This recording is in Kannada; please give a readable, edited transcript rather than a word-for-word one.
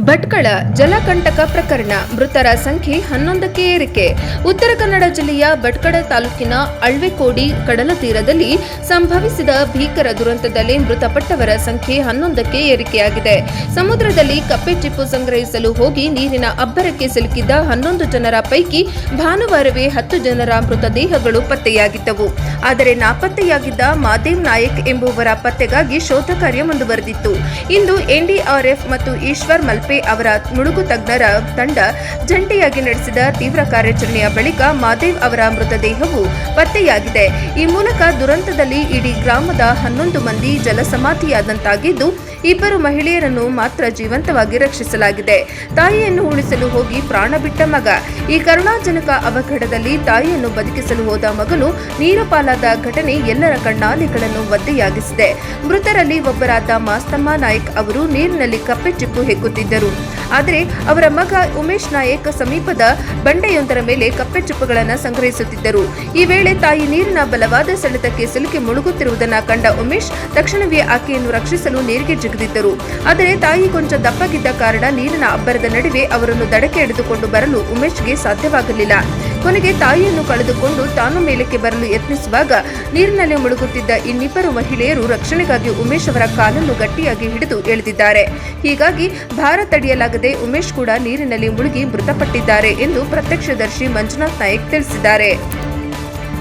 ಭಟ್ಕಳ ಜಲಕಂಟಕ ಪ್ರಕರಣ ಮೃತರ ಸಂಖ್ಯೆ 11ಕ್ಕೆ ಏರಿಕೆ. ಉತ್ತರ ಕನ್ನಡ ಜಿಲ್ಲೆಯ ಭಟ್ಕಳ ತಾಲೂಕಿನ ಅಳ್ವೆಕೋಡಿ ಕಡಲ ತೀರದಲ್ಲಿ ಸಂಭವಿಸಿದ ಭೀಕರ ದುರಂತದಲ್ಲಿ ಮೃತಪಟ್ಟವರ ಸಂಖ್ಯೆ 11ಕ್ಕೆ ಏರಿಕೆಯಾಗಿದೆ. ಸಮುದ್ರದಲ್ಲಿ ಕಪ್ಪೆ ಚಿಪ್ಪು ಸಂಗ್ರಹಿಸಲು ಹೋಗಿ ನೀರಿನ ಅಬ್ಬರಕ್ಕೆ ಸಿಲುಕಿದ್ದ 11 ಜನರ ಪೈಕಿ ಭಾನುವಾರವೇ 10 ಜನರ ಮೃತದೇಹಗಳು ಪತ್ತೆಯಾಗಿದ್ದವು. ಆದರೆ ನಾಪತ್ತೆಯಾಗಿದ್ದ ಮಾದೇವ್ ನಾಯಕ್ ಎಂಬುವರ ಪತ್ತೆಗಾಗಿ ಶೋಧ ಕಾರ್ಯ ಮುಂದುವರೆದಿತ್ತು. ಇಂದು ಎನ್ಡಿಆರ್ಎಫ್ ಮತ್ತು ಈಶ್ವರ್ ಮಲ್ಪೆ ಅವರ ಮುಳುಗು ತಜ್ಞರ ತಂಡ ಜಂಟಿಯಾಗಿ ನಡೆಸಿದ ತೀವ್ರ ಕಾರ್ಯಾಚರಣೆಯ ಬಳಿಕ ಮಾದೇವ್ ಅವರ ಮೃತದೇಹವು ಪತ್ತೆಯಾಗಿದೆ. ಈ ಮೂಲಕ ದುರಂತದಲ್ಲಿ ಇಡೀ ಗ್ರಾಮದ 11 ಮಂದಿ ಜಲಸಮಾಧಿಯಾದಂತಾಗಿದ್ದು, 2 ಮಹಿಳೆಯರನ್ನು ಮಾತ್ರ ಜೀವಂತವಾಗಿ ರಕ್ಷಿಸಲಾಗಿದೆ. ತಾಯಿಯನ್ನು ಉಳಿಸಲು ಹೋಗಿ ಪ್ರಾಣ ಬಿಟ್ಟ ಮಗ. ಈ ಕರುಣಾಜನಕ ಅವಘಡದಲ್ಲಿ ತಾಯಿಯನ್ನು ಬದುಕಿಸಲು ಹೋದ ಮಗನು ನೀರು ಪಾಲಾದ ಘಟನೆ ಎಲ್ಲರ ಕಣ್ಣಾಲೆಗಳನ್ನು ಒದ್ದೆಯಾಗಿಸಿದೆ. ಮೃತರಲ್ಲಿ ಒಬ್ಬರಾದ ಮಾಸ್ತಮ್ಮ ನಾಯಕ್ ಅವರು ನೀರಿನಲ್ಲಿ ಕಪ್ಪೆ ಚಿಪ್ಪು ಹೆಕ್ಕುತ್ತಿದ್ದರು. ಆದರೆ ಅವರ ಮಗ ಉಮೇಶ್ ನಾಯಕ್ ಸಮೀಪದ ಬಂಡೆಯೊಂದರ ಮೇಲೆ ಕಪ್ಪೆ ಚಿಪ್ಪುಗಳನ್ನು ಸಂಗ್ರಹಿಸುತ್ತಿದ್ದರು. ಈ ವೇಳೆ ತಾಯಿ ನೀರಿನ ಬಲವಾದ ಸೆಳೆತಕ್ಕೆ ಸಿಲುಕಿ ಮುಳುಗುತ್ತಿರುವುದನ್ನು ಕಂಡ ಉಮೇಶ್ ತಕ್ಷಣವೇ ಆಕೆಯನ್ನು ರಕ್ಷಿಸಲು ನೀರಿಗೆ ಜಿಗಿದಿದ್ದರು. ಆದರೆ ತಾಯಿ ಕೊಂಚ ದಪ್ಪಗಿದ್ದ ಕಾರಣ ನೀರಿನ ಅಬ್ಬರದ ನಡುವೆ ಅವರನ್ನು ದಡಕ್ಕೆ ಎಳೆದುಕೊಂಡು ಬರಲು ಉಮೇಶ್ಗೆ ಸಾಧ್ಯವಾಗಲಿಲ್ಲ. ಕೊನೆಗೆ ತಾಯಿಯನ್ನು ಕಳೆದುಕೊಂಡು ತಾನು ಮೇಲಕ್ಕೆ ಬರಲು ಯತ್ನಿಸುವಾಗ ನೀರಿನಲ್ಲಿ ಮುಳುಗುತ್ತಿದ್ದ ಇನ್ನಿಬ್ಬರು ಮಹಿಳೆಯರು ರಕ್ಷಣೆಗಾಗಿ ಉಮೇಶ್ ಅವರ ಕಾಲನ್ನು ಗಟ್ಟಿಯಾಗಿ ಹಿಡಿದು ಎಳೆದಿದ್ದಾರೆ. ಹೀಗಾಗಿ ಭಾರ ತಡೆಯಲಾಗದೆ ಉಮೇಶ್ ಕೂಡ ನೀರಿನಲ್ಲಿ ಮುಳುಗಿ ಮೃತಪಟ್ಟಿದ್ದಾರೆ ಎಂದು ಪ್ರತ್ಯಕ್ಷದರ್ಶಿ ಮಂಜುನಾಥ್ ನಾಯಕ್ ತಿಳಿಸಿದ್ದಾರೆ.